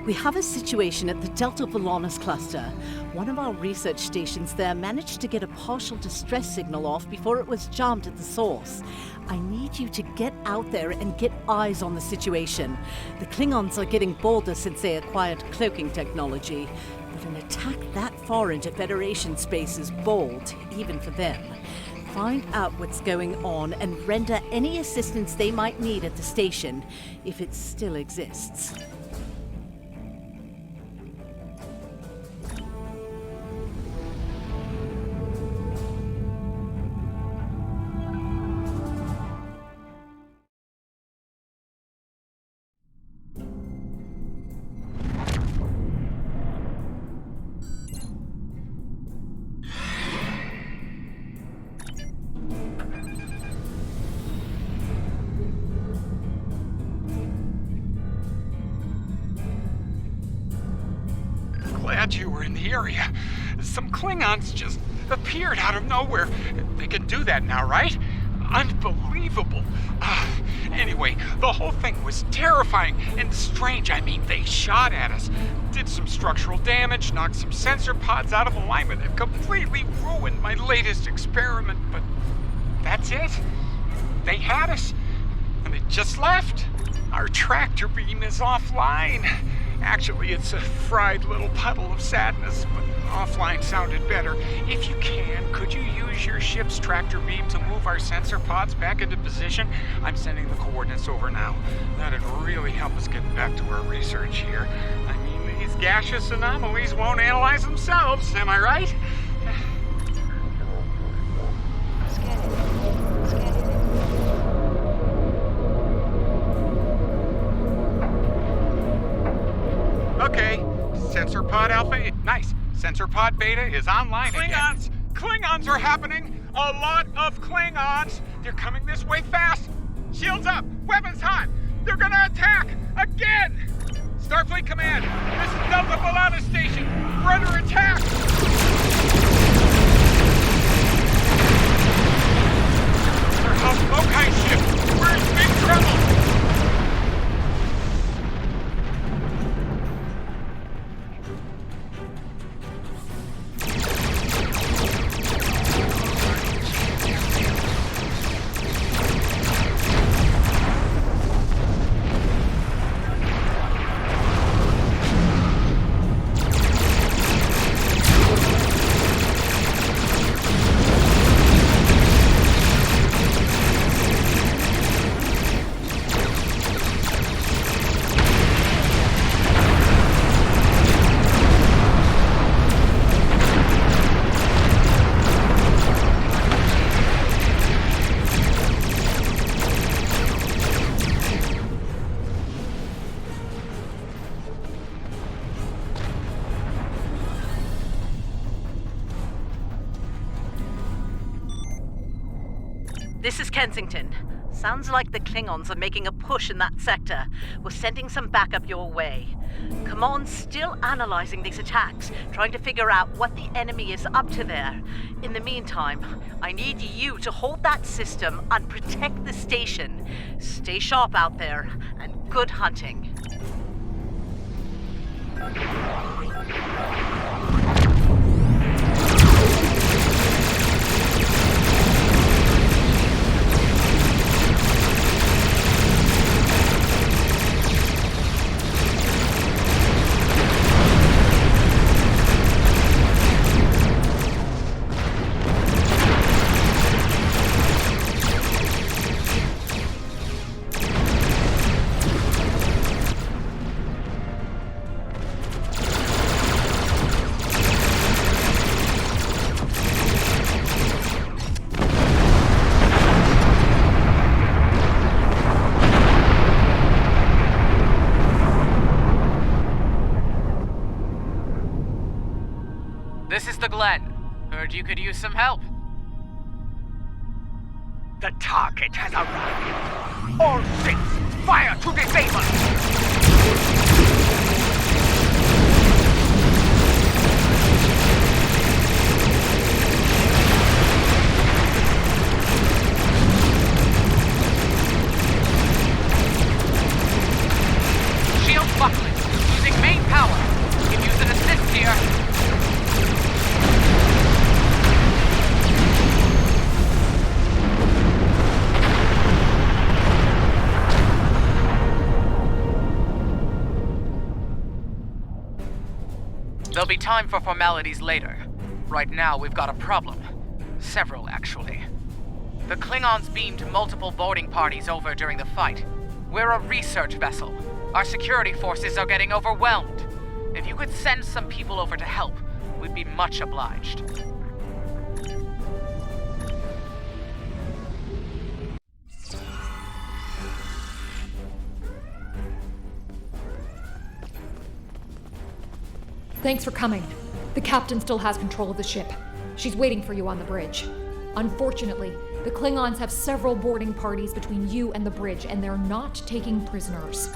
We have a situation at the Delta Volanus cluster. One of our research stations there managed to get a partial distress signal off before it was jammed at the source. I need you to get out there and get eyes on the situation. The Klingons are getting bolder since they acquired cloaking technology, but an attack that far into Federation space is bold, even for them. Find out what's going on and render any assistance they might need at the station, if it still exists. Glad you were in the area. Some Klingons just appeared out of nowhere. They can do that now, right? Unbelievable. Anyway, the whole thing was terrifying and strange. I mean, they shot at us, did some structural damage, knocked some sensor pods out of alignment, and completely ruined my latest experiment. But that's it. They had us, and they just left. Our tractor beam is offline. Actually, it's a fried little puddle of sadness, but offline sounded better. If you can, could you use your ship's tractor beam to move our sensor pods back into position? I'm sending the coordinates over now. That'd really help us get back to our research here. I mean, these gaseous anomalies won't analyze themselves, am I right? Okay, sensor pod alpha, nice. Sensor pod beta is online again. Klingons are happening. A lot of Klingons. They're coming this way fast. Shields up, weapons hot. They're gonna attack again. Starfleet command, this is Delta Volanus station. We're under attack. Our Housecoat ship. We're in big trouble. This is Kensington. Sounds like the Klingons are making a push in that sector. We're sending some backup your way. Command's still analyzing these attacks, trying to figure out what the enemy is up to there. In the meantime, I need you to hold that system and protect the station. Stay sharp out there, and good hunting. This is the Glen. Heard you could use some help. The target has arrived. All ships, fire to disable! Shield buckling. Using main There'll be time for formalities later. Right now, we've got a problem. Several, actually. The Klingons beamed multiple boarding parties over during the fight. We're a research vessel. Our security forces are getting overwhelmed. If you could send some people over to help, we'd be much obliged. Thanks for coming. The captain still has control of the ship. She's waiting for you on the bridge. Unfortunately, the Klingons have several boarding parties between you and the bridge, and they're not taking prisoners.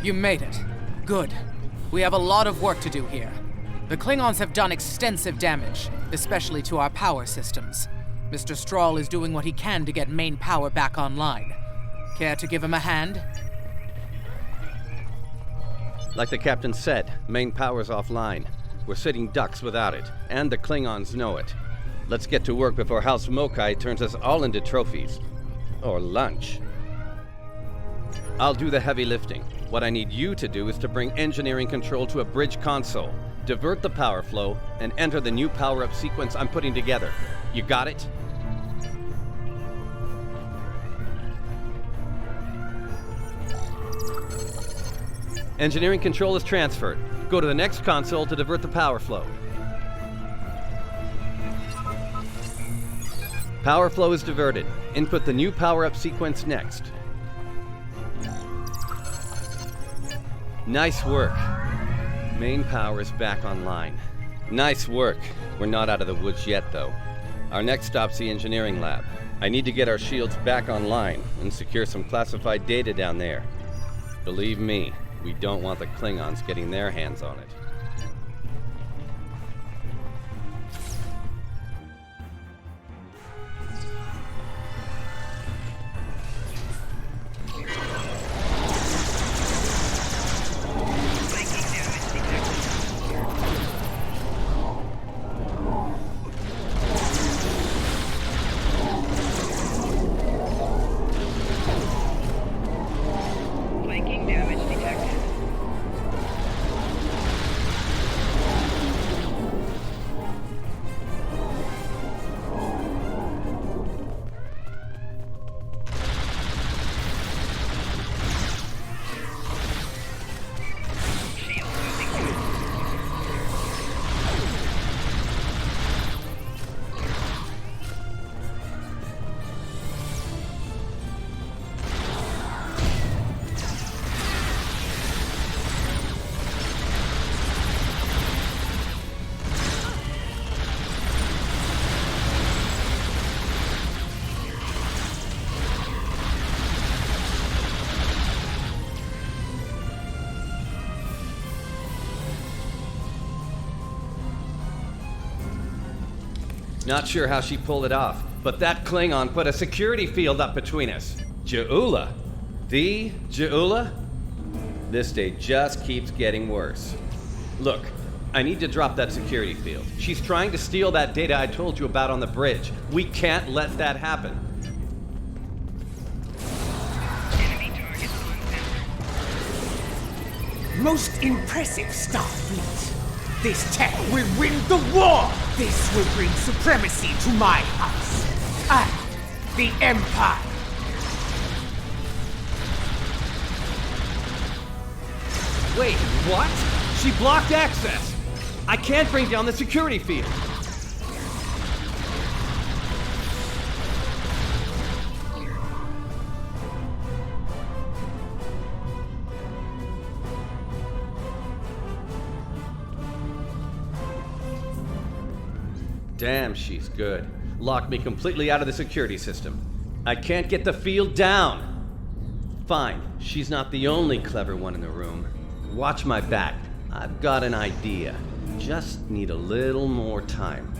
You made it. Good. We have a lot of work to do here. The Klingons have done extensive damage, especially to our power systems. Mr. Strahl is doing what he can to get main power back online. Care to give him a hand? Like the captain said, main power's offline. We're sitting ducks without it, and the Klingons know it. Let's get to work before House Mokai turns us all into trophies. Or lunch. I'll do the heavy lifting. What I need you to do is to bring engineering control to a bridge console, divert the power flow, and enter the new power-up sequence I'm putting together. You got it? Engineering control is transferred. Go to the next console to divert the power flow. Power flow is diverted. Input the new power-up sequence next. Nice work. Main power is back online. Nice work. We're not out of the woods yet, though. Our next stop's the engineering lab. I need to get our shields back online and secure some classified data down there. Believe me, we don't want the Klingons getting their hands on it. Not sure how she pulled it off, but that Klingon put a security field up between us. Ja'ula? The Ja'ula? This day just keeps getting worse. Look, I need to drop that security field. She's trying to steal that data I told you about on the bridge. We can't let that happen. Most impressive, Starfleet. This tech will win the war! This will bring supremacy to my house and the Empire! Wait, what? She blocked access! I can't bring down the security field! Damn, she's good. Locked me completely out of the security system. I can't get the field down. Fine, she's not the only clever one in the room. Watch my back. I've got an idea. Just need a little more time.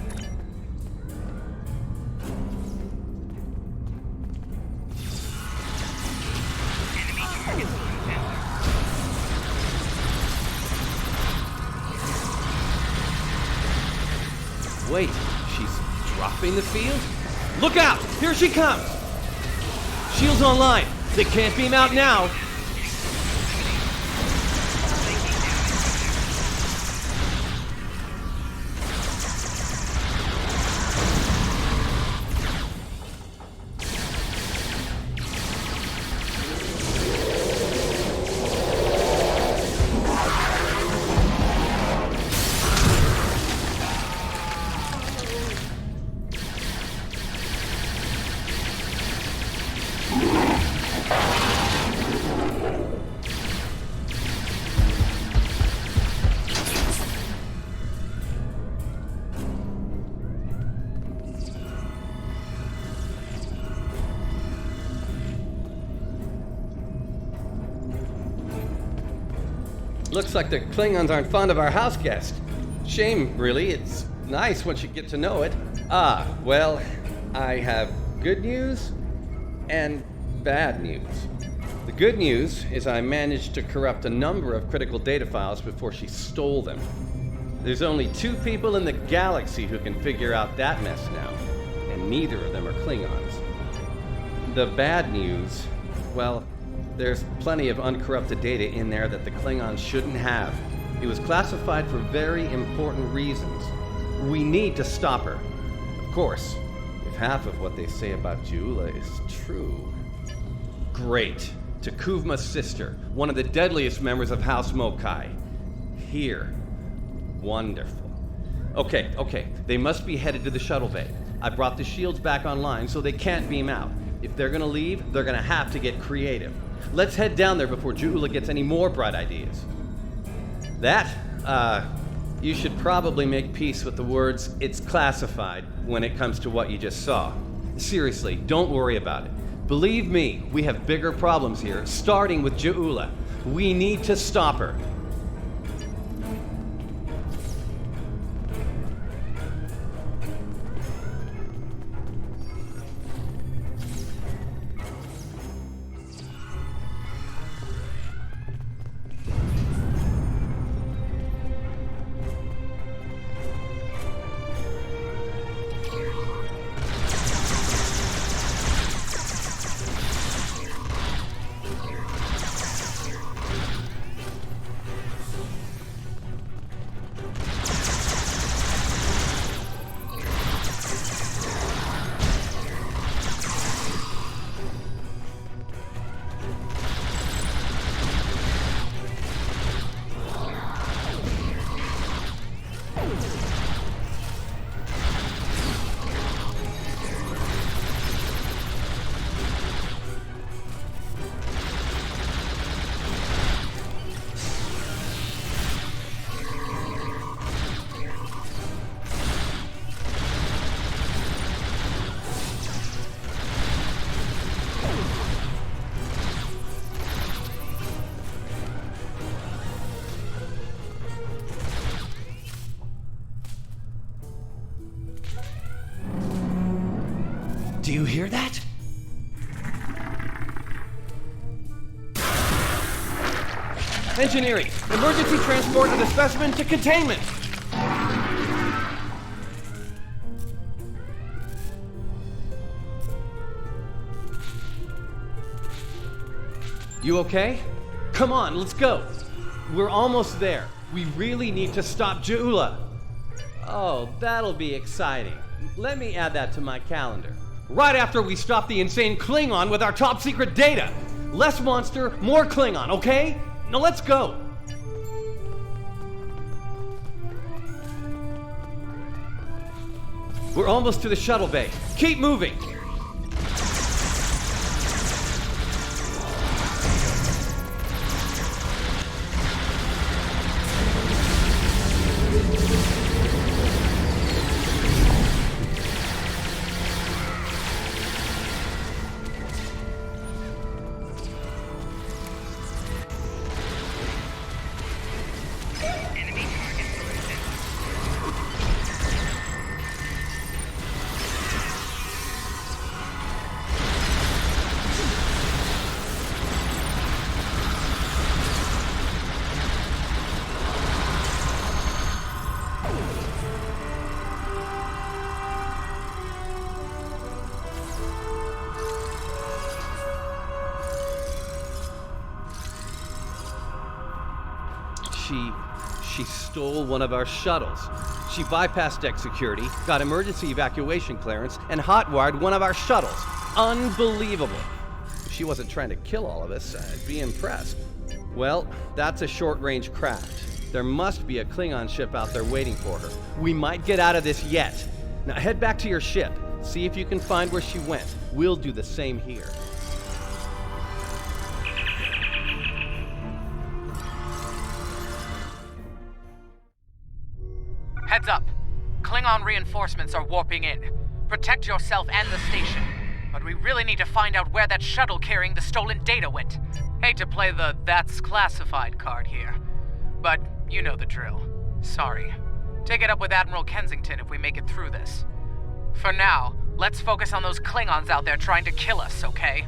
Wait, she's dropping the field? Look out! Here she comes! Shield's online. They can't beam out now. Looks like the Klingons aren't fond of our house guest. Shame, really. It's nice once you get to know it. Well, I have good news and bad news. The good news is I managed to corrupt a number of critical data files before she stole them. There's only 2 people in the galaxy who can figure out that mess now, and neither of them are Klingons. The bad news, well, there's plenty of uncorrupted data in there that the Klingons shouldn't have. It was classified for very important reasons. We need to stop her. Of course, if half of what they say about Jula is true. Great. Takuvma's sister, one of the deadliest members of House Mokai. Here. Wonderful. Okay. They must be headed to the shuttle bay. I brought the shields back online so they can't beam out. If they're gonna leave, they're gonna have to get creative. Let's head down there before Jula gets any more bright ideas. You should probably make peace with the words, "it's classified," when it comes to what you just saw. Seriously, don't worry about it. Believe me, we have bigger problems here, starting with Jula. We need to stop her. Do you hear that? Engineering! Emergency transport of the specimen to containment! You okay? Come on, let's go! We're almost there. We really need to stop Jula. Oh, that'll be exciting. Let me add that to my calendar. Right after we stop the insane Klingon with our top secret data. Less monster, more Klingon, okay? Now let's go. We're almost to the shuttle bay. Keep moving. She stole one of our shuttles. She bypassed deck security, got emergency evacuation clearance, and hotwired one of our shuttles. Unbelievable. If she wasn't trying to kill all of us, I'd be impressed. Well, that's a short-range craft. There must be a Klingon ship out there waiting for her. We might get out of this yet. Now head back to your ship. See if you can find where she went. We'll do the same here. Heads up. Klingon reinforcements are warping in. Protect yourself and the station. But we really need to find out where that shuttle carrying the stolen data went. Hate to play the "that's classified" card here. But you know the drill. Sorry. Take it up with Admiral Kensington if we make it through this. For now, let's focus on those Klingons out there trying to kill us, okay?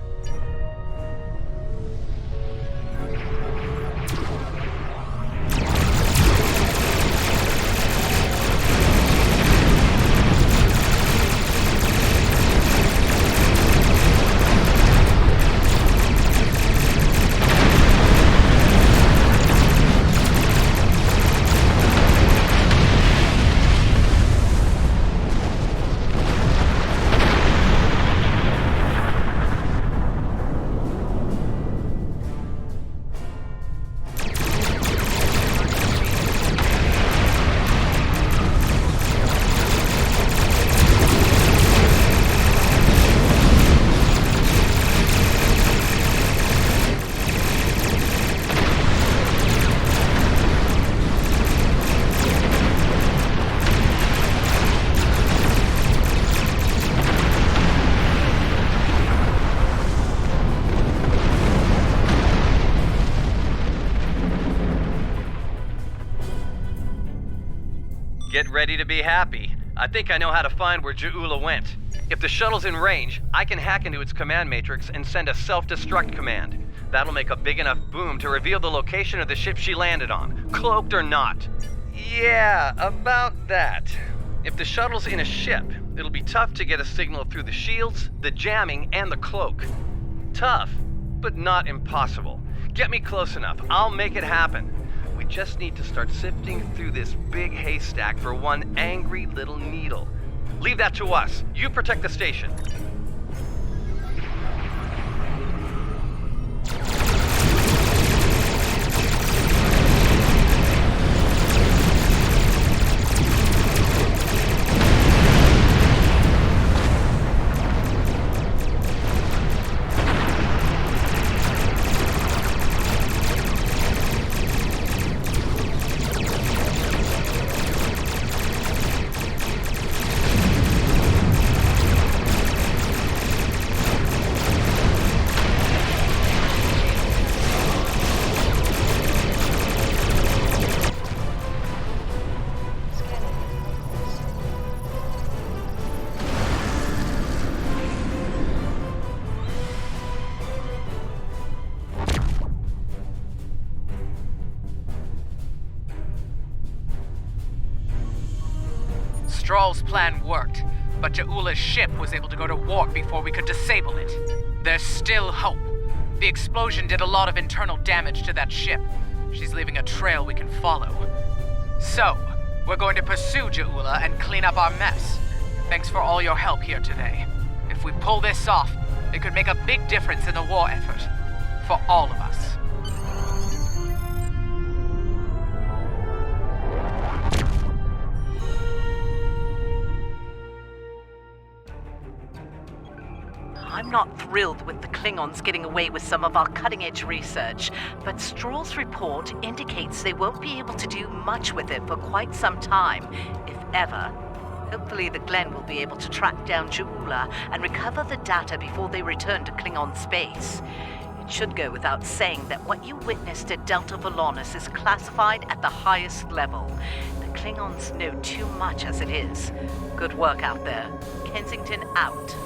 Get ready to be happy. I think I know how to find where Ja'ula went. If the shuttle's in range, I can hack into its command matrix and send a self-destruct command. That'll make a big enough boom to reveal the location of the ship she landed on, cloaked or not. Yeah, about that. If the shuttle's in a ship, it'll be tough to get a signal through the shields, the jamming, and the cloak. Tough, but not impossible. Get me close enough, I'll make it happen. We just need to start sifting through this big haystack for one angry little needle. Leave that to us. You protect the station. Stroll's plan worked, but Ja'ula's ship was able to go to warp before we could disable it. There's still hope. The explosion did a lot of internal damage to that ship. She's leaving a trail we can follow. So, we're going to pursue Ja'ula and clean up our mess. Thanks for all your help here today. If we pull this off, it could make a big difference in the war effort. For all of us. I'm not thrilled with the Klingons getting away with some of our cutting-edge research, but Stroll's report indicates they won't be able to do much with it for quite some time, if ever. Hopefully the Glen will be able to track down Ja'ula and recover the data before they return to Klingon space. It should go without saying that what you witnessed at Delta Volanus is classified at the highest level. The Klingons know too much as it is. Good work out there. Kensington out.